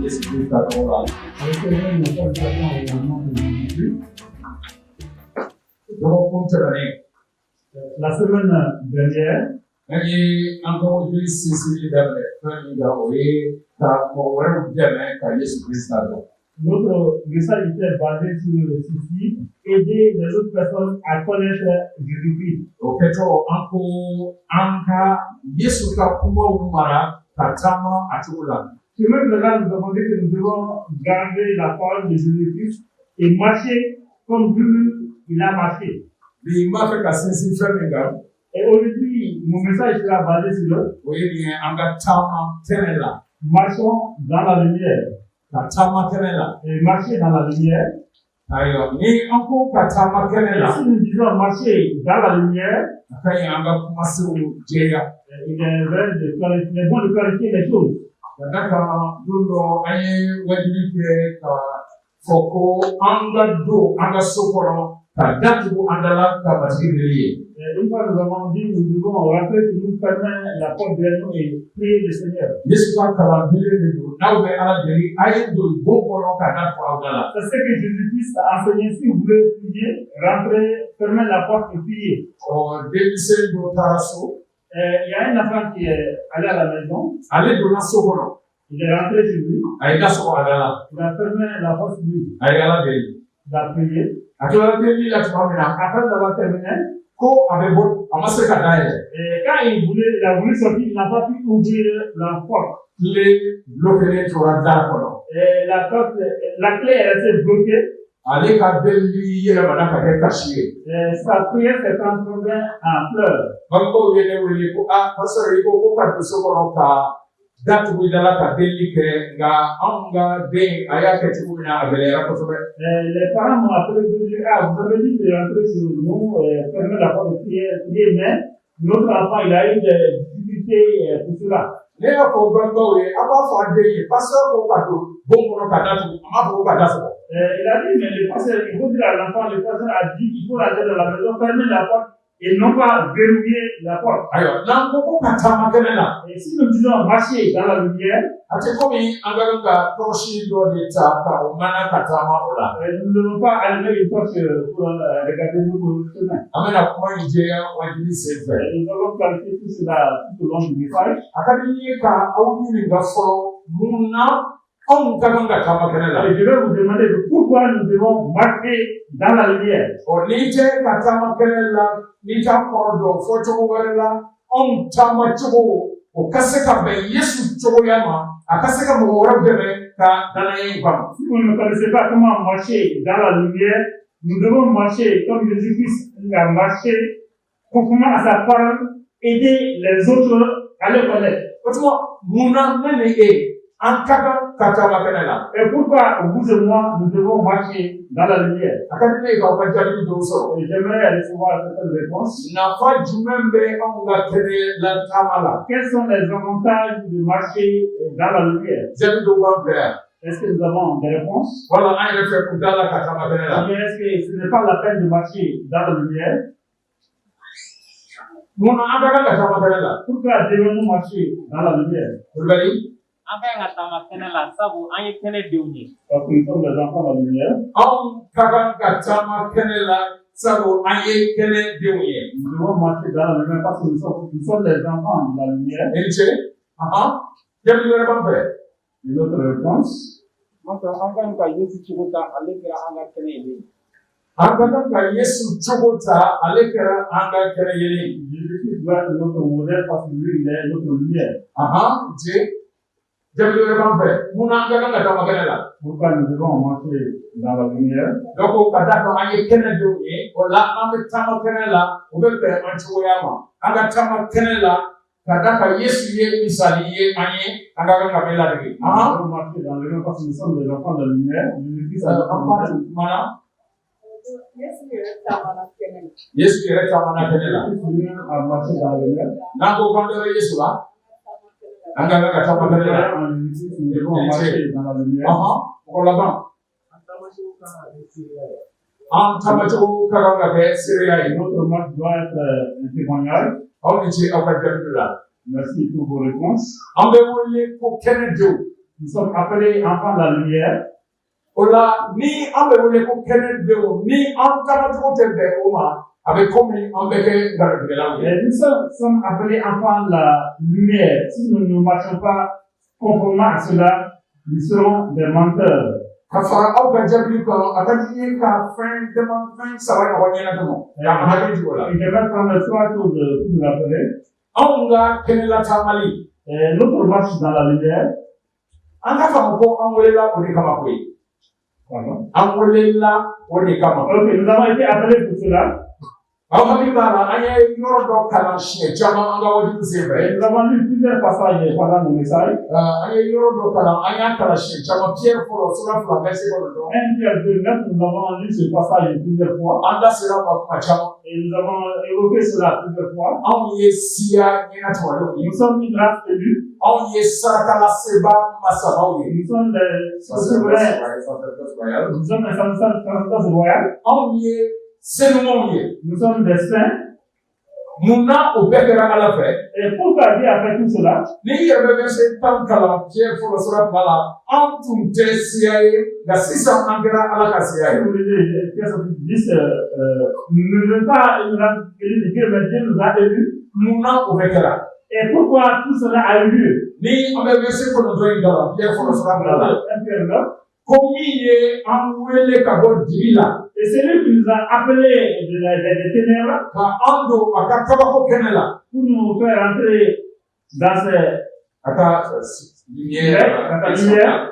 Yesu Kristo ataola. Donc, on te donne. La semaine dernière, Et encore une Cécile d'après, quand il a oué, t'as pour Yesu Kristo ataola. notre message était basé sur ceci, aider les autres personnes à connaître Jésus-Christ. Ok, to encore anka Yesu ka kuma umara tatama atula. Ce même là, nous avons dit que nous devons garder la parole de Jésus-Christ et marcher comme lui, il a marché. Bi ma fe ka sinsin fɛn Et aujourd'hui, mon message sera basé sur le o ye nin ye an ka taama kɛnɛ la. marchons dans la lumière. Ka taama kɛnɛ la. Et marcher dans la lumière. Ayiwa ni an ko ka taama kɛnɛ Et la. si nous disons marcher dans la lumière, A ka ɲi an ka kumasenw jɛya. il est vrai il est bon de clarifier les choses. Ka da kan don dɔ an ye wajibi kɛ ka fɔ ko an ka don an ka so kɔnɔ ka datugu an da la ka batigi deli ye. Une fois nous avons dit, nous devons rentrer chez nous, fermer la porte derrière nous et prier le Seigneur. Yesu ka kalanbilen de don n'aw bɛ ala deli a ye don bon kɔnɔ ka datugu aw da la. C'est ce que Jésus-Christ a enseigné. Si vous voulez prier, rentrez, fermez la porte et priez. Denmisɛn dɔ taara so. Il y a un enfant qui est allé à la maison. Ale donna so kɔnɔ. Il est rentré chez lui. A ye da sɔgɔ a da la. Il a fermé la porte sur lui. A ye ala deli. Il a prié. A tilala delili la tuma min na. Après avoir terminé, Ko a bɛ bɔ a ma se ka da yɛlɛ. et quand il a voulu sortir, il n'a pas pu ouvrir la porte. Tile bloquelen tora da kɔnɔ. Et la clé est restée bloquée. Ale ka delili yɛlɛmana ka kɛ kasi ye. Et sa prière s'est transformée en pleurs. Bangebaaw ye ne wele ko pastor i ko ka don so kɔnɔ ka datugu i da la ka delili kɛ nka anw ka den a y'a kɛ cogo min na a gɛlɛyara kosɛbɛ. Les parents m'ont appelé pour dire, vous avez dit de rentrer chez nous, fermer la porte de prière, mais notre enfant, il a eu des difficultés pour cela. Ne y'a fɔ bangebaaw ye a b'a fɔ a den ye pastor ko ka don bon kɔnɔ ka datugu a m'a fɔ ko ka da sɔgɔ. Il a dit, mais le pasteur, il faut dire à l'enfant, le pasteur a dit qu'il faut rentrer dans la maison, fermer la porte et non pas verrouiller la porte. Ayiwa n'an ko ko ka taama kɛnɛ la. Et si nous disons marcher dans la lumière, A tɛ komi an ka kan ka tɔɔrɔsi dɔ de ta ka o mana ka taama o la. nous ne devons pas allumer une torche pour regarder notre chemin. An bɛna kuma in jɛya wajibi sen fɛ. Nous allons clarifier tout cela tout au long du message. A ka di n ye ka aw ɲininka fɔlɔ mun na anw ka kan ka taama kɛnɛ la. Et je vais vous demander pourquoi nous devons marcher dans la lumière. N'i tɛ ka taama kɛnɛ la n'i t'a kɔrɔ dɔn fɔ cogo wɛrɛ la anw taama cogo o ka se ka bɛn Yesu cogoya ma a ka se ka mɔgɔ wɛrɛ dɛmɛ ka danaya in kama. Si vous ne connaissez pas comment marcher dans la lumière, nous devons marcher comme Jésus-Christ a marché, conformément à sa parole, aider les autres à le connaître. O tuma mun na ne ni e an ka kan ka taama kɛnɛ la. Et pourquoi vous et moi, nous devons marcher dans la lumière? A ka di ne ye k'aw ka jaabi dɔw sɔrɔ. Et j'aimerais recevoir certaines réponses. Nafa jumɛn bɛ anw ka kɛnɛ la taama la. Quels sont les avantages de marcher dans la lumière? Jaabi dɔw b'an fɛ yan. Est-ce que nous avons des réponses? Wala an yɛrɛ fɛ kun t'a la ka taama kɛnɛ la. Ou bien est-ce que ce n'est pas la peine de marcher dans la lumière? Mun na an ka kan ka taama kɛnɛ la. Pourquoi devons-nous marcher dans la lumière? Kulubali. An ka ŋa taama kɛnɛ la sabu an ye kɛnɛ denw ye. Parce que nous sommes les enfants de la lumière. Anw ka kan ka taama kɛnɛ la sabu an ye kɛnɛ denw ye. Nous devons marcher dans la lumière parce que nous sommes les enfants de la lumière. I ni ce? Jaabi wɛrɛ b'an fɛ. Une autre réponse. N'o tɛ an ka ɲi ka Yesu cogo ta ale kɛra an ka kɛnɛ ye. An ka kan ka Yesu cogo ta ale kɛra an ka kɛnɛ yelen. Jésus doit être notre modèle parce que lui, il est notre lumière. Ce? Jaabi wɛrɛ b'an fɛ. Mun na an ka kan ka taama kɛnɛ la. Pourquoi nous devons marcher dans la lumière? Donc ka d'a kan an ye kɛnɛ denw ye o la an bɛ taama kɛnɛ la o bɛ bɛn an cogoya ma. An ka taama kɛnɛ la ka d'a kan Yesu ye misali ye an ye an ka kan ka min ladege. Nous devons marcher dans la lumière parce que nous sommes les enfants de la lumière. Jésus-Christ a An b'a to kuma na. Yesu yɛrɛ taamana kɛnɛ la. Yesu yɛrɛ taamana kɛnɛ la. a marché dans la lumière. N'an ko k'an bɛ Yesu la an ka kan ka taama kɛnɛ la. Nous devons marcher dans la lumière. O laban. An taamacogo ka kan ka kɛ seereya ye. Notre marche doit être un témoignage. Aw ni ce aw ka jaabi la. Merci pour vos réponses. An bɛ wele ko kɛnɛ denw. Nous sommes appelés enfants de la lumière. O la ni an bɛ wele ko kɛnɛdenw ni an tagacogo tɛ bɛn o ma a bɛ komi an bɛ kɛ ngalontigɛlaw ye. Et nous sommes appelés enfants de la lumière. Si nous ne marchons pas conformément à cela, nous serons des menteurs. Ka fara aw ka jaabi kan a ka di ye ka fɛn dama fɛn saba ɲɔgɔn ɲɛnabɔ yan a hakili jigin o la. Et je vais prendre 3 choses pour nous rappeler. Anw ka kɛnɛlataamali. Notre marche dans la lumière. An ka faamu ko an welela o de kama koyi. Pardon. An welela o de kama. Ok, nous avons été appelés pour cela. Aw hakili b'a la an ye yɔrɔ dɔ kalan siɲɛ caman an ka wajibi senfɛ. Et nous avons lu plusieurs passages pendant nos messages. An ye yɔrɔ dɔ kalan an y'a kalan siɲɛ caman Pierre fɔlɔ sura 2 verset 9. 1 Pierre 2:9, nous avons lu ce passage plusieurs fois. An da sera ma kuma caman. Et nous avons évoqué cela plusieurs fois. Anw ye siya ɲɛnatɔmɔlenw ye. Nous sommes une race élue. Anw ye sarakalaseba masabaw ye. Nous sommes des souverains. Nous sommes des sacerdotes royales. Anw ye senumanw ye. Nous sommes des saints. Mun na o bɛɛ kɛra Ala fɛ? Et pourquoi Dieu a fait tout cela? Ni i yɛrɛ bɛ verset 10 kalan Pierre fɔlɔ sura 2 la, an tun tɛ siya ye nka sisan an kɛra Ala ka siya ye. Vous lisez Pierre 10, nous ne sommes pas une race élue de Dieu, mais Dieu nous a élus. Mun na o bɛɛ kɛra? Et pourquoi tout cela a eu lieu? Ni an bɛ verset 9 kalan Pierre fɔlɔ sura 2 la, ko min ye an wele ka bɔ dibi la. Et celui qui nous a appelés des ténèbres Ka an don a ka kabako kɛnɛ la. pour nous faire entrer dans ces A ka lumière.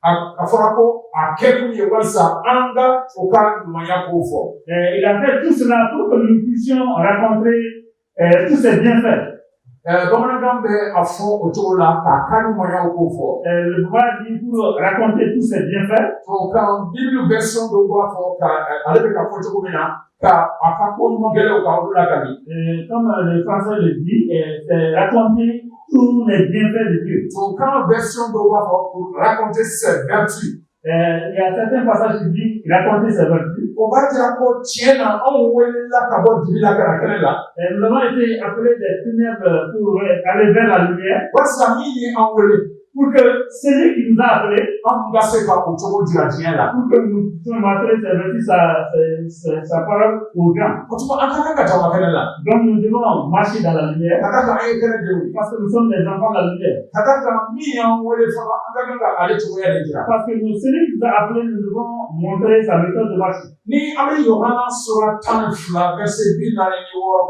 A fɔra ko a kɛ kun ye walasa an ka o ka ɲumanya k'o fɔ. il a fait tout cela pour que nous puissions rencontrer tous ces bienfaits. Bamanankan bɛ a fɔ o cogo la k'a ka ɲumanyaw k'o fɔ. Le pouvoir dit pour raconter tous ces bienfaits. Tubabukan Bible version dɔw b'a fɔ ka ale bɛ ka fɔ cogo min na ka a ka ko ɲuman gɛlɛnw kan olu la ka di. Comme le français le dit, c'est raconter tous les bienfaits de Dieu. Tubabukan version dɔw b'a fɔ pour raconter ses vertus. Il y a certains passages qui disent raconter ses vertus. O b'a jira ko tiɲɛ na anw welela ka bɔ dibi la ka na kɛnɛ la. Nous avons été appelés des ténèbres pour aller vers la lumière. Walasa min ye an wele. Pour que celui qui nous a appelés, An ka se ka o cogo jira diɲɛ la. pour que nous puissions montrer ses vertus, sa parole aux gens. O tuma an ka kan ka taama kɛnɛ la. Donc nous devons marcher dans la lumière Ka da kan an ye kɛnɛ denw ye. parce que nous sommes des enfants de la lumière. Ka da kan min y'an wele fana an ka kan ka ale cogoya de jira. Parce que nous, celui qui nous a appelés, nous devons montrer sa méthode de marche. Ni an bɛ Yohana sura 12 verset 46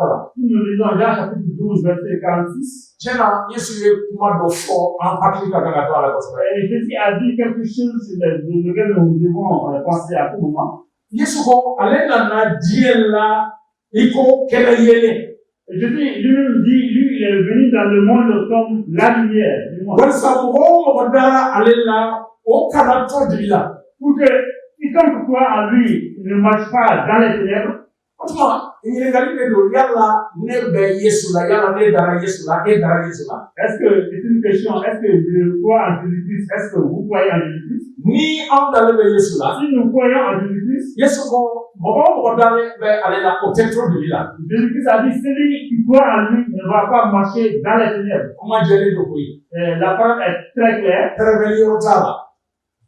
kalan. Si nous lisons Jean chapitre 12, verset 46, Tiɲɛ na Yesu ye kuma dɔ fɔ an hakili ka kan ka to a la kosɛbɛ. Jésus a dit quelque chose sur lequel nous devons penser à tout moment. Yesu ko ale nana diɲɛ la i ko kɛnɛ yelen. Jésus lui-même dit, lui, il est venu dans le monde comme la lumière du monde. Walasa mɔgɔ o mɔgɔ dara ale la o kana to dibi la. Pour que quiconque croit en lui ne marche pas dans les ténèbres. O tuma ɲininkali de don yala ne bɛ Yesu la yala ne dara Yesu la e dara Yesu la. Est-ce que c'est une question? Est-ce que je crois en Jésus-Christ? Est-ce que vous croyez en Jésus-Christ? Ni an dalen bɛ Yesu la. Si nous croyons en Jésus-Christ, Yesu ko mɔgɔ o mɔgɔ dalen bɛ ale la o tɛ to dibi la. Jésus-Christ a dit celui qui croit en lui ne va pas marcher dans les ténèbres. Kuma jɛlen don koyi. La parole est très claire. Tɛrɛbɛli yɔrɔ t'a la.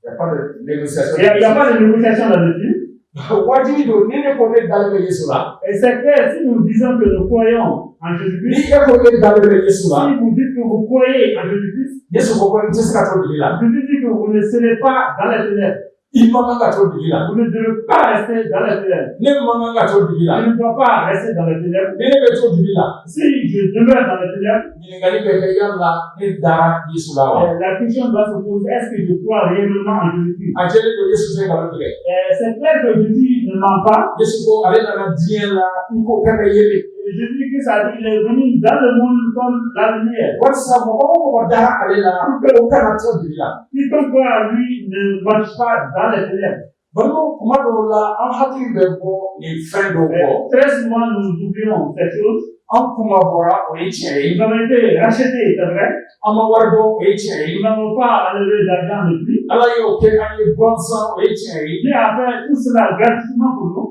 Y a pas de négociation. Il n'y a pas de négociation là-dessus. Wajibi don ni ne ko ne dalen bɛ Yesu la. Et c'est clair, si nous disons que nous croyons en Jésus-Christ, Ni e ko ne dalen bɛ Yesu la. si vous dites que vous croyez en Jésus-Christ, Yesu ko n tɛ se ka to dibi la. Jésus dit que vous ne serez pas dans les ténèbres. I man kan ka to dibi la. Vous ne devez pas rester dans les ténèbres. Ne man kan ka to dibi la. Je ne dois pas rester dans les ténèbres. Ni ne bɛ to dibi la. Si je demeure dans les ténèbres, Ɲininkali bɛ kɛ yala ne dara Yesu la wa. la question doit se poser, est-ce que je crois réellement en Jésus-Christ? A jɛlen don Yesu tɛ nkalon tigɛ. C'est clair que Jésus ne ment pas. Yesu ko ale nana diɲɛ la i ko kɛnɛ yelen. Jésus-Christ a dit qu'il est venu dans le monde comme la lumière. Walasa mɔgɔ o mɔgɔ dara ale la o kana to dibi la. Quiconque croit en lui ne marche pas dans les ténèbres. Balimaw kuma dɔw la an hakili bɛ bɔ nin fɛn dɔw kɔ. Très souvent, nous oublions ces choses. An kuma bɔra o ye tiɲɛ ye. Nous avons été rachetés, c'est vrai. An ma wari bɔ o ye tiɲɛ ye. Nous n'avons pas enlevé d'argent de prix. Ala y'o kɛ an ye gansan o ye tiɲɛ ye. Dieu a fait tout cela gratuitement pour nous.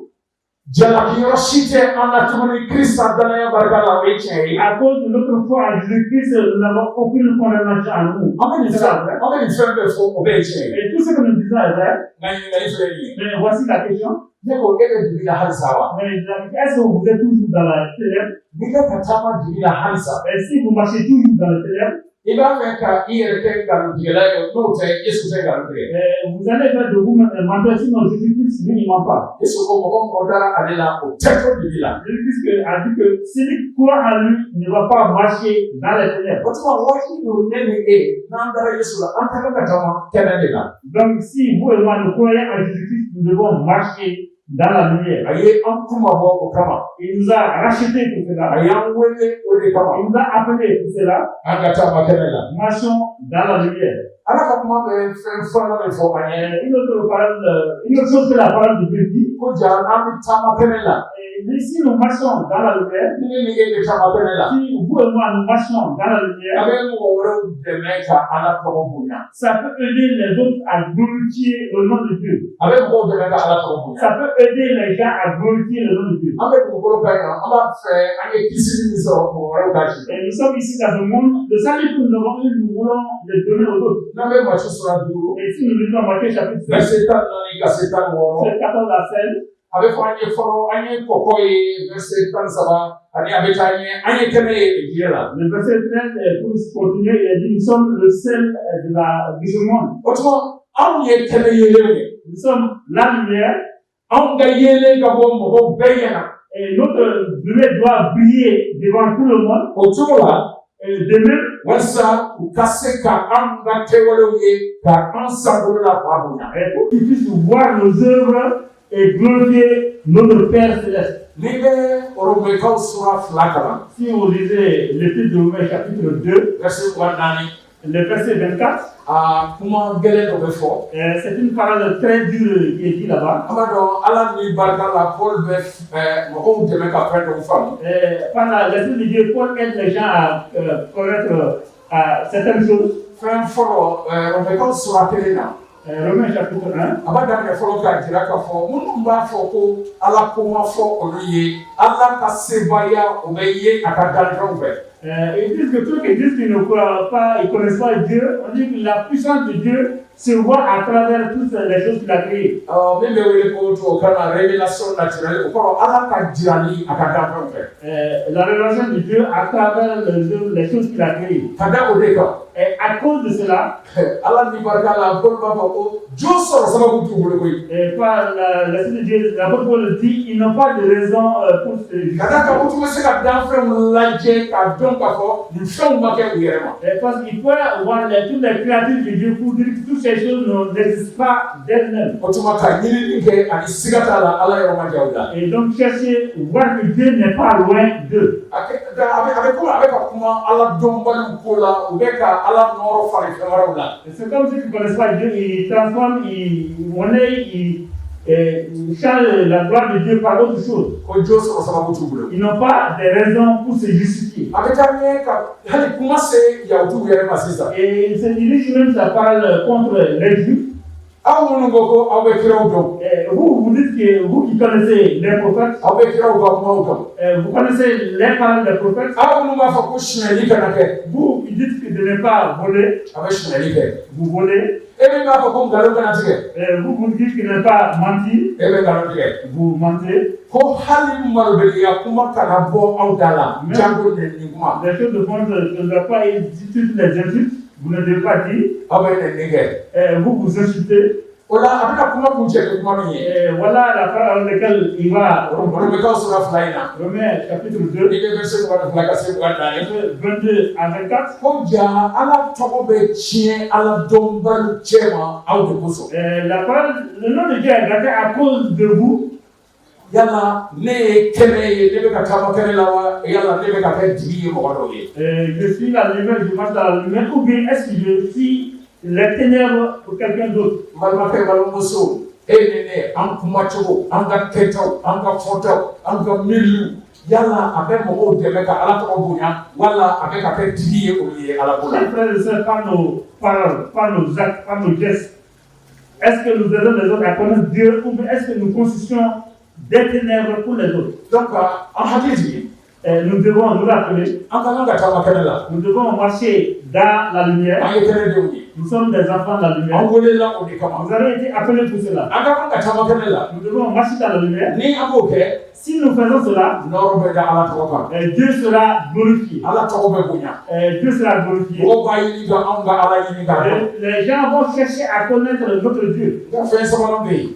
jalaki yɔrɔ si tɛ an na tuguni Kirista danaya barika la o ye tiɲɛ ye. À cause de notre foi en Jésus-Christ, nous n'avons aucune condamnation à nous. An bɛ nin fɛn bɛɛ fɔ o bɛɛ ye tiɲɛ ye. Et tout ce que nous disons est vrai. Nka ɲininkali filɛ nin ye. Mais voici la question. Ne ko e bɛ dibi la halisa wa? Mais est-ce que vous êtes toujours dans la ténèbre? N'i bɛ ka taama dibi la halisa. Et si vous marchez toujours dans la ténèbre, I b'a fɛ ka i yɛrɛ kɛ nkalontigɛla ye n'o tɛ Yesu tɛ nkalon tigɛ. vous allez faire de vous un menteur, sinon Jésus-Christ, lui, il ment pas. Yesu ko mɔgɔ mɔgɔ dara ale la o tɛ to dibi la. Jésus-Christ a dit que celui qui croit en lui ne va pas marcher dans les ténèbres. O tuma waati don ne ni e n'an dara Yesu la an ka kan ka taama kɛnɛ de la. Donc si vous et moi nous croyons en Jésus-Christ, nous devons marcher dans la lumière. A ye an kuma bɔ o kama. Il nous a rachetés pour cela. A y'an wele o de kama. Il nous a appelés pour cela. An ka taama kɛnɛ la. Marchons dans la lumière. Ala ka kuma bɛ fɛn fɔlɔ de fɔ an ye. Une autre chose que la parole de Dieu dit. Ko ja an bɛ taama kɛnɛ la. Et si nous marchons dans la lumière, Ni ne ni e bɛ taama kɛnɛ la. si vous et moi nous marchons dans la A lumière, bɛ mɔgɔ wɛrɛw dɛmɛ ka Ala tɔgɔ bonya. ça peut aider les autres à glorifier le nom de Dieu. A bɛ mɔgɔw dɛmɛ ka Ala tɔgɔ bonya. Ça peut aider les gens à glorifier le nom de Dieu. An bɛ dugukolo kan yan an b'a fɛ an ye kisili min sɔrɔ mɔgɔ wɛrɛw ka si. Et nous sommes ici dans le monde. Le salut que nous avons eu, nous voulons le donner aux autres. N'an bɛ Matthieu sura 5 Et si nous lisons Matthieu chapitre 5, verset 14 ka se 16. verset 14 à 16, A bɛ fɔ an ye fɔlɔ an ye kɔkɔ ye verset 13 ani a bɛ taa ɲɛ an ye kɛnɛ ye diɲɛ la. le verset 13, pour continuer, il a dit, nous sommes le sel du monde. O tuma anw ye kɛnɛ yelenw ye. Nous sommes la lumière. Anw ka yelen ka bɔ mɔgɔw bɛɛ ɲɛna. Et notre lumière doit briller devant tout le monde. O cogo la Et de même, walasa u ka se ka an ka kɛwalew ye ka an sankolo la fa bonya. pour qu'ils puissent voir nos œuvres et glorifier notre Père Céleste. N'i bɛ Romains sura 2 kalan Si vous lisez l'épître de Romains chapitre 2, verset 4 le verset 24, a kuma gɛlɛn dɔ bɛ fɔ. c'est une parole très dure qui est dit là-bas. An b'a dɔn Ala ni barika la Paul bɛ mɔgɔw dɛmɛ ka fɛn dɔw faamu. Par l'Esprit de Dieu, Paul aide les gens à connaître certaines choses. Fɛn fɔlɔ Romains sura 1 na. Romains chapitre 1. A b'a daminɛ fɔlɔ k'a jira k'a fɔ minnu b'a fɔ ko Ala ko ma fɔ olu ye Ala ka sebaaya o bɛ ye a ka danfɛnw fɛ. Ils disent que ceux qui disent qu'ils ne croient pas, ils ne connaissent pas Dieu, on dit que la puissance de Dieu se voit à travers toutes les choses qu'il a créées. Min bɛ wele ko tubabukan na révélation naturelle o kɔrɔ Ala ka jirali a ka danfɛnw fɛ. La révélation de Dieu à travers les choses qu'il a créées. Ka da o de kan. Et à cause de cela, Ala ni barika la Paul b'a fɔ ko jo sɔrɔ sababu t'u bolo koyi. et par l'Esprit de Dieu, l'apôtre Paul dit, ils n'ont pas de raison pour se Ka da kan o tun bɛ se ka danfɛnw lajɛ k'a dɔn k'a fɔ nin fɛnw ma kɛ u yɛrɛ ma. parce qu'il peut voir toutes les créatures de Dieu pour dire que toutes ces choses n'existent pas d'elles-mêmes. O tuma ka ɲinini kɛ ani siga t'a la Ala yɔrɔ ma ja u la. Et donc chercher, voir que Dieu n'est pas loin d'eux. A bɛ ka kuma Ala dɔnbaliw ko la u bɛ ka Ala nɔrɔ fari fɛn wɛrɛw la. C'est comme ceux qui ne connaissent pas Dieu, ils transforment, ils changent la gloire de Dieu par autre chose. Ko jo sɔrɔ sababu t'u bolo. Ils n'ont pas de raison pour se justifier. A bɛ taa ɲɛ ka hali kuma se yahudiw yɛrɛ ma sisan. Et il se dirige même, ça parle contre les Juifs. Aw minnu ko ko aw bɛ kiraw dɔn. Vous dites que vous qui connaissez les prophètes, Aw bɛ kiraw ka kumaw dɔn. vous connaissez les paroles des prophètes. Aw minnu b'a fɔ ko suɲɛli kana kɛ. Vous qui dites que de ne pas voler, A bɛ suɲɛli kɛ. vous volez. E min b'a fɔ ko nkalon kana tigɛ. Vous dites que de ne pas mentir, E bɛ nkalon tigɛ. vous mentez. Ko hali malobaliya kuma kana bɔ aw da la. Jango nɛni kuma. Les choses de fond ne doivent pas être dites les insultes. Vous ne devez pas dire. Aw bɛ nɛni kɛ. Vous insultez. O la a bɛna kuma kun cɛ ni kuma min ye. Voilà la parole dans laquelle il va. Romains sura 2 in na. Romains chapitre 2, I bɛ verset 22 ka se 24. 22 à 24. Ko ja Ala tɔgɔ bɛ tiɲɛ Ala dɔnbaliw cɛ ma aw de kosɔn. La parole, le nom de Dieu est gâté à cause de vous. Yala ne ye kɛnɛ ye ne bɛ ka taama kɛnɛ la wa yala ne bɛ ka kɛ dibi ye mɔgɔ dɔw ye. Je suis la lumière, je marche dans la lumière, ou bien est-ce que je suis les ténèbres pour quelqu'un d'autre? N balimakɛ balimamuso e ni ne an kumacogo an ka kɛtaw an ka fɔtaw an ka miiriw yala a bɛ mɔgɔw dɛmɛ ka Ala tɔgɔ bonya wala a bɛ ka kɛ dibi ye olu ye Ala ko la. Mes frères et sœurs, par nos paroles, par nos actes, par nos gestes, est-ce que nous aidons les autres à connaître Dieu ou bien est-ce que nous consistions des ténèbres pour les autres. Donc, en hakili, Nous devons nous rappeler, an ka kan ka taama kɛnɛ la. nous devons marcher dans la lumière. An ye kɛnɛdenw ye. Nous sommes des enfants de la An lumière. welela o de kama. Nous avons été appelés pour cela. An ka kan ka taama kɛnɛ la. Nous devons marcher dans la lumière. Ni an b'o kɛ, Si nous faisons cela, nɔrɔ bɛ da Ala tɔgɔ kan. Dieu sera glorifié. Ala tɔgɔ bɛ bonya. Dieu sera glorifié. Mɔgɔw b'a ɲini ka anw ka Ala ɲini k'a dɔn. Les gens vont chercher à connaître notre Dieu. Nka fɛn sabanan bɛ yen.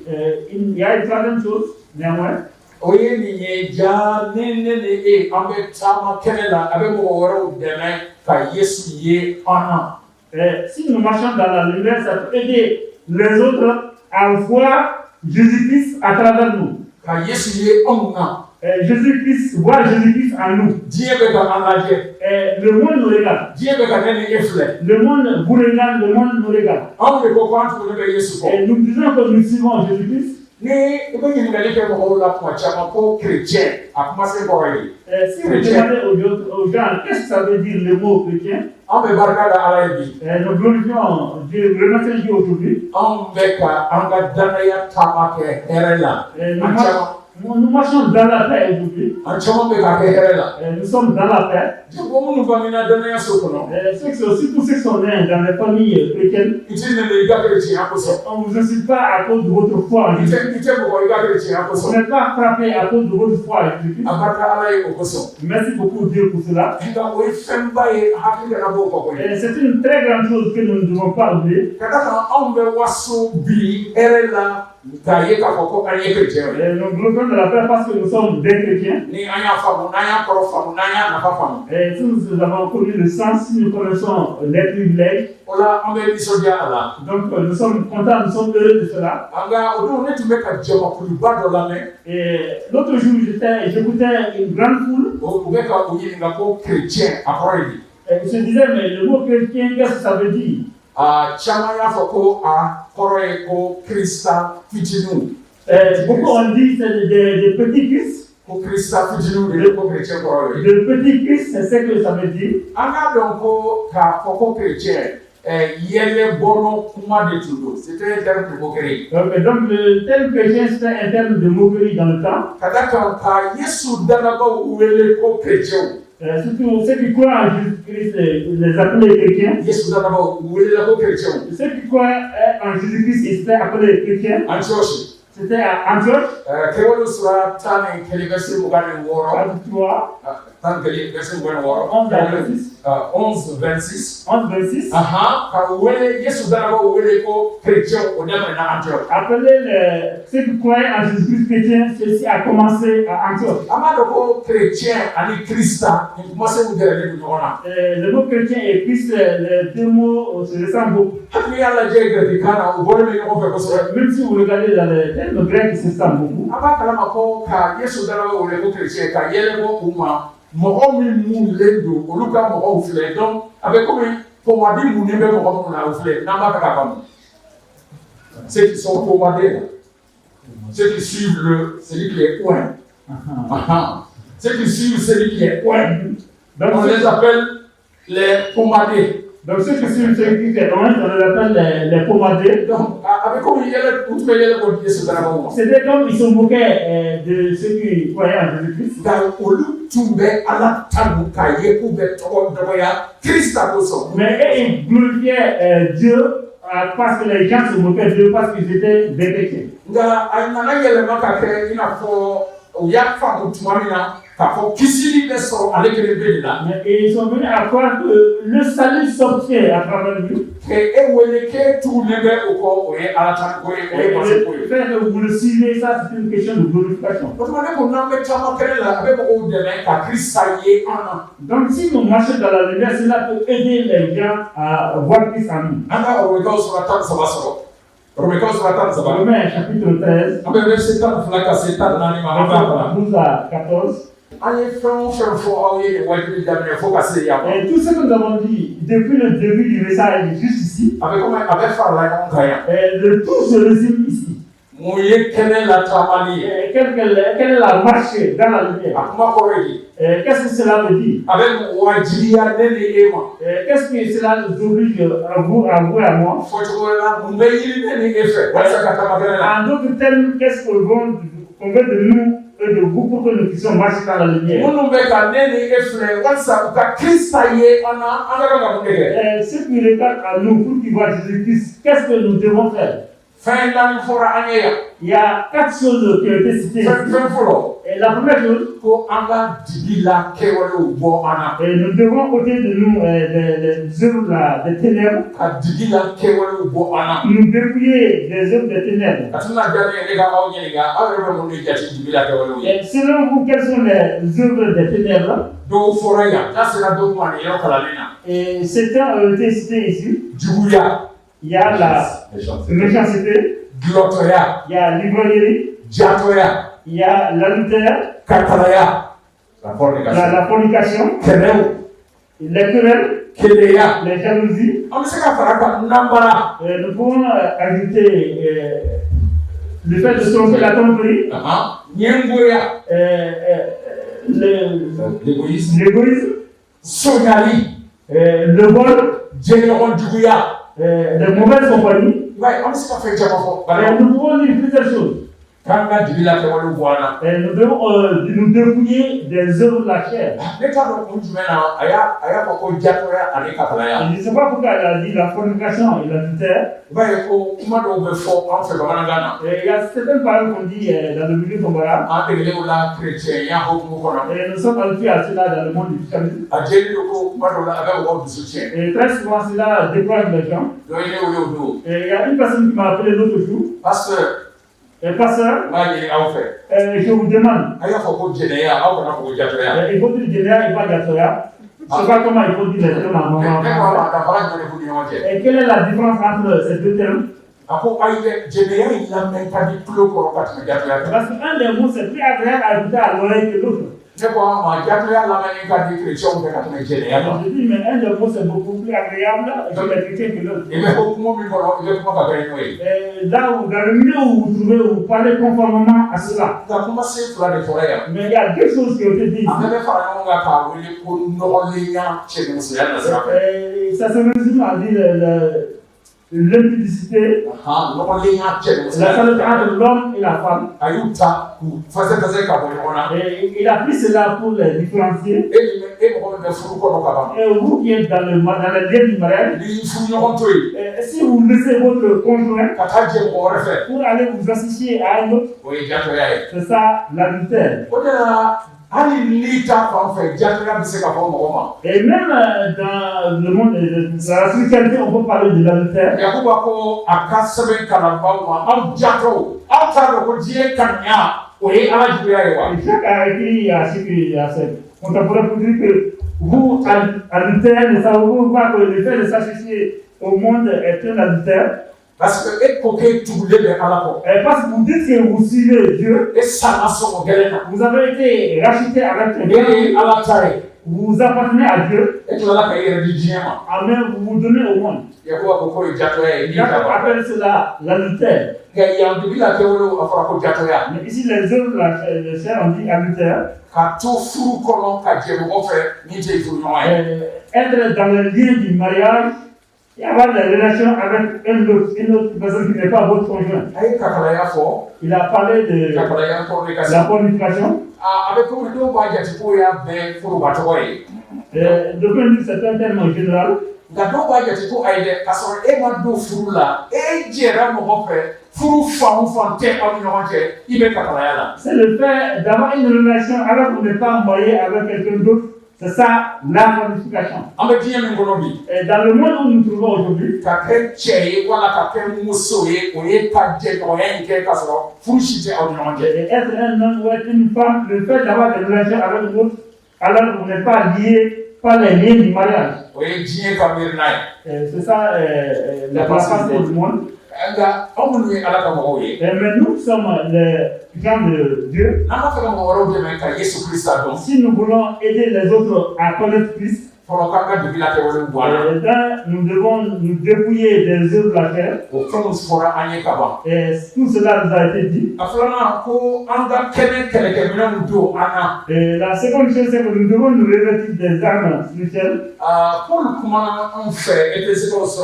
Il y a une troisième chose, néanmoins. O ye nin ye ja ni ne ni e an bɛ taama kɛnɛ la a bɛ mɔgɔ wɛrɛw dɛmɛ ka Yesu ye an na. Si nous marchons dans la lumière, ça peut aider les autres à voir Jésus-Christ à travers nous. Ka Yesu ye anw na. Jésus-Christ, voir Jésus-Christ en nous. Diɲɛ bɛ ka an lajɛ. Le monde nous regarde. Diɲɛ bɛ ka ne ni e filɛ. Le monde vous regarde, le monde nous regarde. Anw de ko k'an tuguni bɛ Yesu kɔ. Et nous disons que nous suivons Jésus-Christ. Ni i bɛ ɲininkali kɛ mɔgɔw la kuma caman ko chrétien a kuma se kɔrɔ ye. Si vous demandez aux gens qu'est-ce que ça veut dire le mot chrétien, An bɛ barika da Ala ye bi. nous glorifions Dieu, remercions Dieu aujourd'hui. Anw bɛ ka an ka danaya taama kɛ hɛrɛ la. An caman Nous marchons dans la paix aujourd'hui. an caman bɛ ka kɛ hɛrɛ la. Nous sommes dans la paix. Ko minnu bangena danaya so kɔnɔ. Surtout ceux qui sont nés dans les familles chrétiennes, I tɛ nɛnɛ i ka chrétien kosɔn. on ne vous incite pas à cause de votre foi en I Jésus. tɛ mɔgɔ i ka chrétien Vous kosɔn. n'êtes pas frappé à cause de votre foi en Jésus. A barika Ala ye o kosɔn. Merci beaucoup Dieu pour cela. Nka o ye fɛnba ye hakili kana bɔ o kɔ koyi. C'est une très grande chose que nous ne devons pas oublier. Ka da kan anw bɛ waso bi hɛrɛ la k'a ye k'a fɔ ko an ye chrétien ye. Nous glorifions de la paix parce que nous sommes des chrétiens. Ni an y'a faamu n'an y'a kɔrɔ faamu n'an y'a nafa faamu. Et si nous avons connu le sens, si nous connaissons les privilèges, O la an bɛ nisɔndiya a la. donc nous sommes contents, nous sommes heureux de cela. Nka o don ne tun bɛ ka jamakuluba dɔ lamɛn. Et l'autre jour, j'écoutais une grande foule. U bɛ ka o ɲininka ko chrétien a kɔrɔ ye di. Et je disais, mais le mot chrétien, qu'est-ce que ça veut dire? Caman y'a fɔ ko a kɔrɔ ye ko Krista fitininw. Beaucoup ont dit c'est des petits Christ. Ko Krista fitininw de ye ko chrétien kɔrɔ ye. De petits Christ, c'est ce que ça veut dire. An k'a dɔn ko k'a fɔ ko chrétien yɛlɛ bɔnɔ kuma de tun don. C'était un terme de moquerie. Donc le terme chrétien, c'était un terme de moquerie dans le temps. Ka da kan ka Yesu dalabaaw wele ko chrétiens. Surtout ceux qui croient en Jésus-Christ, les appelés chrétiens. Yesu dalabaaw welela ko chrétiens. Ceux qui croient en Jésus-Christ, ils étaient appelés chrétiens. Antioche. C'était à Antioche, Kewalo sura 10 verset 26. acte 3, 10 verset 11 à 26. 11-26. 11-26. Ka wele Yesu dalabaaw wele ko chrétiens o daminɛ na Antioche. Appelez ceux qui croyaient en Jésus-Christ chrétien, ceci a commencé à Antioche. An b'a dɔn ko chrétien ani Krista nin kumasenw gɛrɛlen don ɲɔgɔn na. Le mot chrétien et Christ, les deux mots se ressemblent beaucoup. Hali n'i y'a lajɛ gɛrɛtikan na u bɔlen bɛ ɲɔgɔn fɛ kosɛbɛ. Même si vous regardez dans les termes grecs, ils se ressemblent beaucoup. An b'a kalama ko ka Yesu dalabaaw wele ko chrétien ka yɛlɛ bɔ u ma mɔgɔ min munlen don olu ka mɔgɔw filɛ donc a bɛ komi pomadi munnen bɛ mɔgɔ minnu na o filɛ n'an b'a fɛ k'a faamu. Ceux qui sont pomadés là, ceux qui suivent celui qui est oint. Ceux qui suivent celui qui est oint, on les appelle les pomadés. Donc ceux qui suivent celui qui est loin, on les appelle les pomadés. Donc, avec comme il y a le couteau, il y a le collier sur la main. C'était comme ils se moquaient de ceux qui croyaient en Jésus-Christ. Dans le tombé à la table, cahier, pouvait trop de Christ a besoin. Mais ils glorifiaient Dieu parce que les gens se moquaient de Dieu parce qu'ils étaient des chrétiens. Nga nana yɛlɛma ka kɛ i n'a fɔ u y'a faamu tuma min na k'a fɔ kisili bɛ sɔrɔ ale kelen pe de la. Et ils sont venus à croire que le salut sortait à travers lui. Que e wele k'e tugulen bɛ o kɔ o ye ala tan ko ye o ye mase ko Le ye. fait que vous le suivez, ça c'est une question de glorification. O tuma ne ko n'an bɛ caman kɛnɛ la a bɛ mɔgɔw dɛmɛ ka Krista ye an na. Donc si nous marchons dans la lumière, cela peut aider les gens à voir Christ en nous. An ka Romains sura 13 sɔrɔ. Romains sura 13. Romains chapitre 13, An bɛ verset 12 ka se 14 ma an b'a kalan. 12 à 14. An ye fɛn o fɛn fɔ aw ye nin wajibi daminɛ fo ka se yan ma. Et tout ce que nous avons dit depuis le début du message jusqu'ici, A bɛ farala ɲɔgɔn kan yan. le tout se résume ici. Mun ye kɛnɛ lataamali ye. Quelle est la marche dans la lumière? A kuma kɔrɔ ye di. Qu'est-ce que cela veut dire? A bɛ wajibiya ne ni e ma. Qu'est-ce que cela nous oblige à vous et à moi? Fɔcogo la mun bɛ ɲini ne ni e fɛ walasa ka taama kɛnɛ la. En d'autres termes, qu'est-ce que qu'on veut de nous et de vous pour que nous puissions marcher dans la lumière. Minnu bɛ ka ne ni e filɛ walasa u ka Krista ye an na an ka kan ka mun de kɛ? Ce qui regarde à nous pour qu'ils voient Jésus-Christ, qu'est-ce que nous devons faire? Fɛn naani fɔra an ye yan. Il y a 4 choses qui ont été citées. Fɛn fɔlɔ. Et la première chose, Ko an ka digi la kɛwalew bɔ an na. nous devons ôter de nous les œuvres des ténèbres. Ka digi la kɛwalew bɔ an na. Nous dépouiller des œuvres des ténèbres. Ka tɛna diya ne ye ne ka aw ɲininka aw yɛrɛ bɛ mun de jate digi la kɛwalew ye? Et selon vous, quelles sont les œuvres des ténèbres? Dɔw fɔra yan n'a sera dɔw ma nin yɔrɔ kalanni na. Et certains ont été cités ici. Juguya. Il y a la méchanceté, Gulɔtɔya. il y a l'ivrognerie, Jatɔya. il y a l'adultère, Kakalaya. La fornication. la fornication, Kɛlɛw. les querelles, Keleya. les jalousies. An bɛ se ka fara kan nanbara. Nous pouvons ajouter le fait de se tromper, la tromperie, Ɲɛngoya. l'égoïsme, Sonyali. le vol, Jɛɲɔgɔn juguya. les mauvaises compagnies. I b'a ye an bɛ se ka fɛn caman fɔ. Nous pouvons dire plusieurs choses. K'an ka digi la kɛwalew bɔ an na. Nous devons nous dépouiller des œuvres de la chair. Ne t'a dɔn kun jumɛn na a y'a fɔ ko jatɔya ani kakalaya. Je ne sais pas pourquoi elle a dit la fornication et l'adultère. I b'a ye ko kuma dɔw bɛ fɔ an fɛ bamanankan na. Il y a certaines paroles qu'on dit dans le milieu comparable. An degelen o la chrétienya hokumu kɔnɔ. Et nous sommes habitués à cela dans le monde du christianisme. A jeli don ko kuma dɔw la a bɛ mɔgɔw dusu tiɲɛ. Et très souvent, cela décourage les gens. Dɔ ye ne wele o don. Et il y a une personne qui m'a appelé l'autre jour. Pasteur. Pasteur, N b'a ɲini aw fɛ. je vous demande, a y'a fɔ ko jɛnɛya aw kana fɔ ko jatɔya. il faut dire Généa et pas Gatoya. Je ne sais pas comment il faut dire les termes en Ne ko moment. a ma danfara jumɛn de b'u ni ɲɔgɔn cɛ? Et quelle est la différence entre ces deux termes? A ko ayi dɛ jɛnɛya in lamɛn ka di tulo kɔrɔ ka tɛmɛ jatɔya kan. Parce qu'un des mots, c'est plus agréable à écouter à l'oreille que l'autre. Ne ko a ma jatɔya lamɛnni ka di chrétienw fɛ ka tɛmɛ jɛnɛya kan. Je dis, mais un des mots, c'est beaucoup plus agréable sur les chrétiens que l'autre. I bɛ hokumu min kɔnɔ i bɛ kuma ka kɛ n'o ye. Là où, dans le milieu où vous trouvez, vous parlez conformément à cela. Nka kumasen fila de fɔra yan. Mais il y a deux choses qui ont été dites. A bɛɛ bɛ fara ɲɔgɔn kan k'a wele ko nɔgɔlenya cɛnimusoya nasira fɛ. Ça se résume à dire l'impudicité, nɔgɔlenya la cɛnimusoya. saleté entre l'homme et la femme. A y'u ta k'u fɛsɛfɛsɛ ka bɔ ɲɔgɔn na. Et il a pris cela pour les différencier. E mɔgɔ min bɛ furu kɔnɔ ka ban. Et vous qui êtes dans les liens du mariage, N'i furu ɲɔgɔn to yen. si vous laissez votre conjoint ka taa jɛ mɔgɔ wɛrɛ fɛ. pour aller vous associer à un autre, O ye jatɔya ye. c'est ça l'adultère. O de la hali n'i ta fan fɛ jatɔya bɛ se ka fɔ mɔgɔ ma. Et même dans le monde de la spiritualité, on peut parler de l'adultère. Yakuba ko a ka sɛbɛn kalanbaaw ma aw jatɔw aw t'a dɔn ko diɲɛ kanuya o ye ala juguya ye wa. Et chaque a écrit à ce qui a ses contemporains pour dire que vous, adultère, ne savez pas que le fait de s'associer au monde est un adultère. Parce que e ko k'e tugulen bɛ ala kɔ. Parce que vous dites que vous suivez Dieu, E sanna sɔgɔ gɛlɛn na. vous avez été racheté avec un E bien, ye ala ta ye. vous appartenez à Dieu, E tilala ka i yɛrɛ di diɲɛ ma. mais vous vous donnez au monde. Yakuba ko k'o ye jatɔya ye. N'i Jacob ta ban. appelle cela l'adultère. Nka yan dugu la kɛwalew a fɔra ko jatɔya. Mais ici, les œuvres de la chair, on dit adultère. Ka to furu kɔnɔ ka jɛ mɔgɔ fɛ min tɛ furu ɲɔgɔn ye. Être dans le lien du mariage et avoir des relations avec une autre personne qui n'est pas votre conjoint. A ye kakalaya fɔ. Il a parlé de Kakalaya la fornication. fornication. A bɛ komi dɔw b'a jate k'o y'a bɛɛ furuba tɔgɔ ye. De point de vue, c'est un terme général. Nka dɔw b'a jate ko ayi dɛ k'a sɔrɔ e ma don furu la e jɛra mɔgɔ fɛ furu fan o fan tɛ aw ni ɲɔgɔn cɛ i bɛ kakalaya la. C'est le fait d'avoir une relation alors qu'on n'est pas marié avec quelqu'un d'autre. C'est ça la fornication. An bɛ diɲɛ min kɔnɔ bi. Et dans le monde où nous nous trouvons aujourd'hui, Ka kɛ cɛ ye wala ka kɛ muso ye o ye ka jɛɲɔgɔnya in kɛ k'a sɔrɔ furu si tɛ aw ni ɲɔgɔn cɛ. et être un homme ou être une femme, le fait d'avoir des relations avec l'autre, alors qu'on n'est pas lié par les liens du mariage. O ye diɲɛ ka miirina ye. C'est ça la passation du monde. Nka aw minnu ye ala ka mɔgɔw ye. Mais nous sommes les gens de Dieu. N'an b'a fɛ ka mɔgɔ wɛrɛw dɛmɛ ka Yesu Krista dɔn. Si nous voulons aider les autres à connaître Christ, Fɔlɔ k'an ka dugu la kɛwalew bɔ a la. nous devons nous dépouiller des œuvres de la chair. O fɛnw fɔra an ye ka ban. Et tout cela nous a été dit. A filanan ko an ka kɛnɛ kɛlɛkɛminɛnw don an na. Et la seconde chose, c'est que nous devons nous revêtir des armes spirituelles. Paul kumana an fɛ Efesikaw 6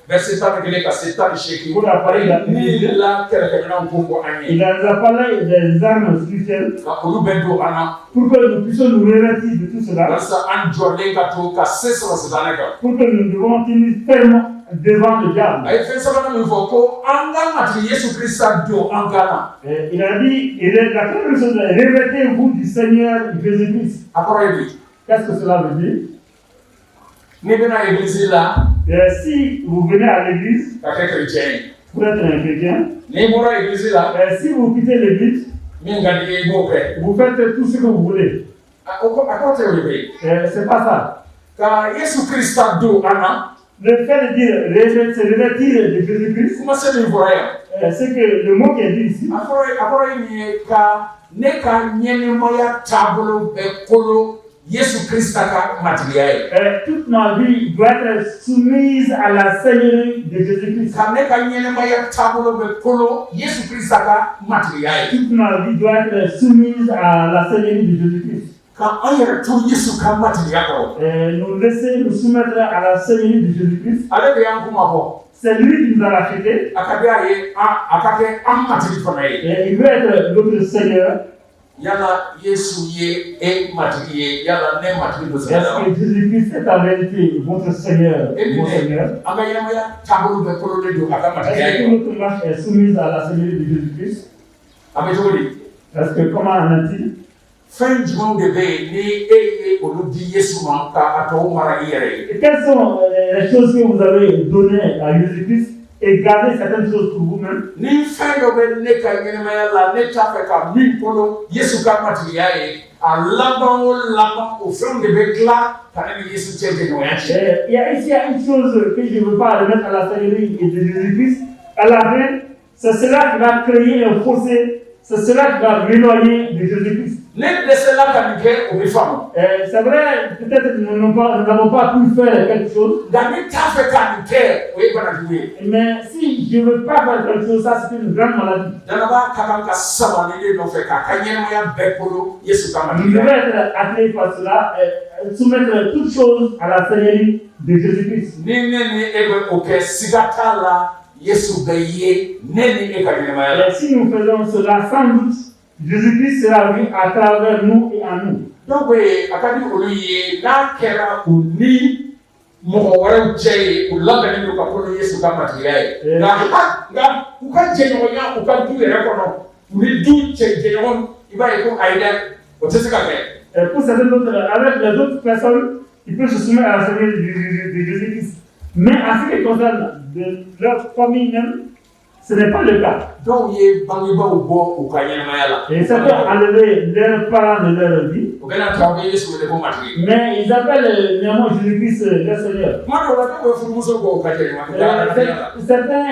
verset 7 Pour la parole de la ni la kɛlɛkɛminɛnw ko fɔ an Il ye nous a parlé des armes spirituelles ka olu bɛɛ don an na pour que nous puissions nous revêtir de tout cela, walasa an jɔlen ka to ka se sɔrɔ sitanɛ kan pour que nous devons tenir ferme devant le diable. a ye fɛn sabanan min fɔ ko an ka matigi Yesu Krista don an kan na Il a dit, la première chose, revêtez-vous du Seigneur Jésus-Christ. a kɔrɔ ye di Qu'est-ce que cela veut dire? n'i bɛna église la Si vous venez à l'église ka kɛ chrétien ye pour être un chrétien, n'i bɔra église la si vous quittez l'église, min ka di ye i b'o kɛ vous faites tout ce que vous voulez. a kɔrɔ tɛ o de bɛ yen C'est pas ça. ka Yesu Krista don an na Le fait de dire se revêtir de Jésus-Christ, kuma se min fɔra yan c'est que le mot qui est dit ici, a kɔrɔ ye min ye ka ne ka ɲɛnɛmaya taabolo bɛɛ kolo Yesu Krista ka matigiya ye toute ma vie doit être soumise à la Seigneurie de Jésus-Christ. ka ne ka ɲɛnɛmaya taabolo bɛɛ kolo Yesu Krista ka matigiya ye Toute ma vie doit être soumise à la Seigneurie de Jésus-Christ. ka an yɛrɛ to Yesu ka matigiya kɔrɔ Nous laisser nous soumettre à la Seigneurie de Jésus-Christ. ale de y'an kuma fɔ C'est lui qui nous a rachetés a ka di a ye a ka kɛ an matigi fana ye et il veut être notre Seigneur. yala Yesu ye e matigi ye yala ne matigi don sɛbɛn Est-ce que Jésus-Christ est en réalité votre Seigneur, e mon ni Seigneur? ne an ka ɲɛnɛmaya taabolo bɛɛ kololen don a ka matigiya Est-ce ye que notre marche est soumise à la Seigneurie de Jésus-Christ? a bɛ cogo di Est-ce que comment en est-il? fɛn jumɛnw de bɛ yen ni e ye olu di Yesu ma ka a tɔw mara i yɛrɛ ye Et quelles sont les choses que vous avez données à Jésus-Christ et gardez certaines choses pour vous-même? ni fɛn dɔ bɛ ne ka ɲɛnɛmaya la ne t'a fɛ ka min kolo Yesu ka matigiya ye a laban o laban o fɛnw de bɛ tila ka ne ni Yesu cɛ jɛɲɔgɔnya cɛ Il y a une chose que je ne veux pas remettre à la Seigneurie de Jésus-Christ. À la fin, c'est cela qui va créer un fossé, c'est cela qui va m'éloigner de Jésus-Christ. ne dɛsɛla ka nin kɛ o bɛ faamu C'est vrai, peut-être que nous n'avons pas pu faire quelque chose, nka ne t'a fɛ ka nin kɛ o ye banajugu ye mais si je ne veux pas faire quelque chose, ça c'est une grande maladie. danaba ka kan ka sabali de nɔfɛ k'a ka ɲɛnɛmaya bɛɛ kolo Yesu ka Nous devons matigiya être attirés par cela, soumettre toutes choses à la Seigneurie de Jésus-Christ. ni ne ni e bɛ o kɛ siga t'a la Yesu bɛ ye ne ni e ka ɲɛnɛmaya la Et si nous faisons cela, sans doute, Jésus-Christ sera vu à travers nous et en nous. dɔw bɛ yen a ka di olu ye n'a kɛra u ni mɔgɔ wɛrɛw cɛ ye u labɛnnen don ka kolo Yesu ka matigiya ye nka u ka jɛɲɔgɔnya u ka du yɛrɛ kɔnɔ u ni du cɛ jɛɲɔgɔn i b'a ye ko ayi dɛ o tɛ se ka kɛ Et pour certaines autres, avec les autres personnes, ils peuvent se soumettre à la Seigneurie de Jésus-Christ. Mais en ce qui concerne de leur famille même, ce n'est pas le cas. dɔw ye bangebaaw bɔ u ka ɲɛnɛmaya la Et ça peut enlever leurs parents de leur vie, u bɛna ta u bɛ Yesu wele ko matigi mais ils appellent néanmoins Jésus-Christ leur Seigneur. tuma dɔw la dɔw bɛ furumuso bɔ u ka jɛɲɔgɔnya la Certains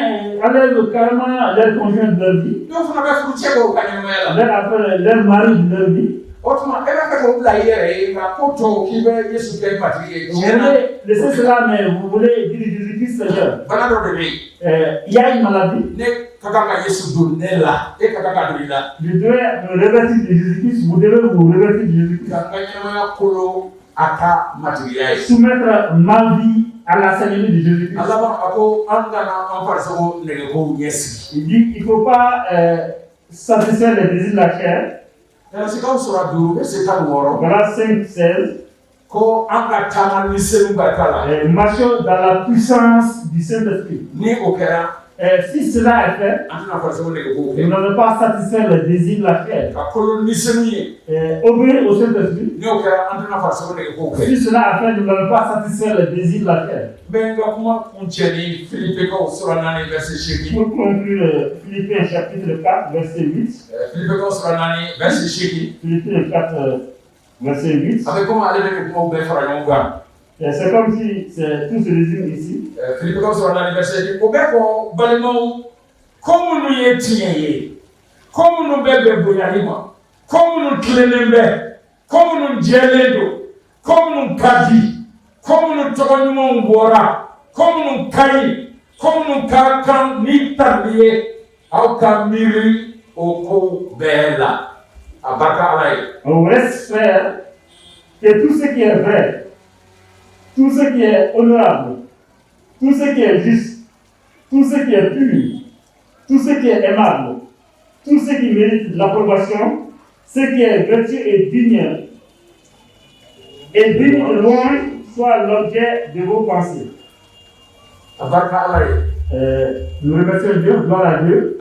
enlèvent carrément leur conjoint de leur vie, dɔw fana bɛ furucɛ bɔ u ka ɲɛnɛmaya la leur appellent leur mari de leur vie. o tuma e b'a fɛ k'o bila i yɛrɛ ye nka ko tɔw k'i bɛ Yesu kɛ matigi ye Vous tiɲɛ na voulez laisser cela, mais vous voulez dire Jésus-Christ Seigneur. bana dɔ de bɛ yen Il y a une maladie. ne ka kan ka Yesu don ne la e ka kan ka don i la Je dois me revêtir de Jésus-Christ, vous devez vous revêtir de Jésus-Christ. ka n ka ɲɛnɛmaya kolo a ka matigiya ye Soumettre ma vie à la Seigneurie de Jésus-Christ. a laban a ko an kana an farisogo nɛgɛkow ɲɛsigi Il dit qu'il ne faut pas satisfaire les désirs de la chair. Sikaw sura 5 bɛ se 16 Voilà 5-16. ko an ka taama ni selu barika la Marchons dans la puissance du Saint-Esprit. ni o kɛra Si cela est fait, an tɛna farisogo nɛgɛkow nous kɛ n'allons pas satisfaire les désirs de la chair. ka kolo ni selu ye Obéir au Saint-Esprit. ni o kɛra an tɛna farisogo nɛgɛkow kɛ Si cela est fait, nous n'allons pas satisfaire les désirs de la chair. n bɛ n ka kuma kuncɛ ni Filipikaw sura 4 verset 8 Pour conclure, Philippiens chapitre 4, verset 8. Filipikaw sura 4 verset 8 Philippiens 4, verset 8. a bɛ komi ale bɛ nin kumaw bɛɛ fara ɲɔgɔn kan C'est comme si tout se résume ici. Filipikaw sura 4 verset 8 o bɛ fɔ balimaw ko minnu ye tiɲɛ ye ko minnu bɛ bɛn bonyali ma ko minnu tilennen bɛ ko minnu jɛlen don ko minnu ka di ko minnu tɔgɔ ɲumanw bɔra ko minnu ka ɲi ko minnu ka kan ni tali ye aw ka miiri o ko bɛɛ la a barika Ala ye. On reste frère que tout ce qui est vrai, tout ce qui est honorable, tout ce qui est juste, tout ce qui est pur, tout ce qui est aimable, tout ce qui mérite de l'approbation, ce qui est vertueux et digne de loin, soit l'objet de vos pensées. Nous remercions Dieu, gloire à Dieu,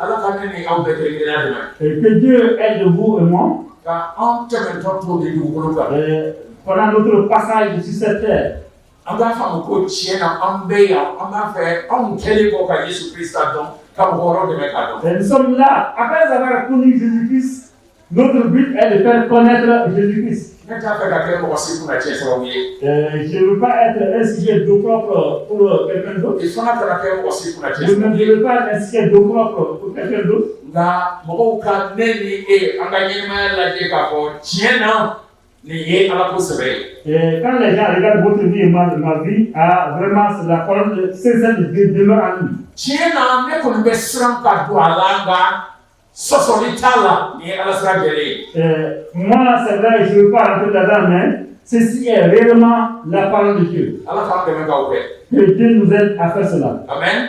et que Dieu aide vous et moi pendant notre passage sur cette terre. Et nous sommes là, après avoir connu Jésus-Christ, notre but est de faire connaître Jésus-Christ. Je ne veux pas être un sujet d'eau propre pour quelqu'un d'autre. Je ne veux pas être un sujet d'eau propre pour quelqu'un d'autre. Et quand les gens regardent votre vie et ma vie, vraiment, c'est la parole sincère de Dieu demeure en nous. Moi, c'est vrai, je ne veux pas rentrer là-dedans, mais ceci est réellement la parole de Dieu. Que Dieu nous aide à faire cela. Amen.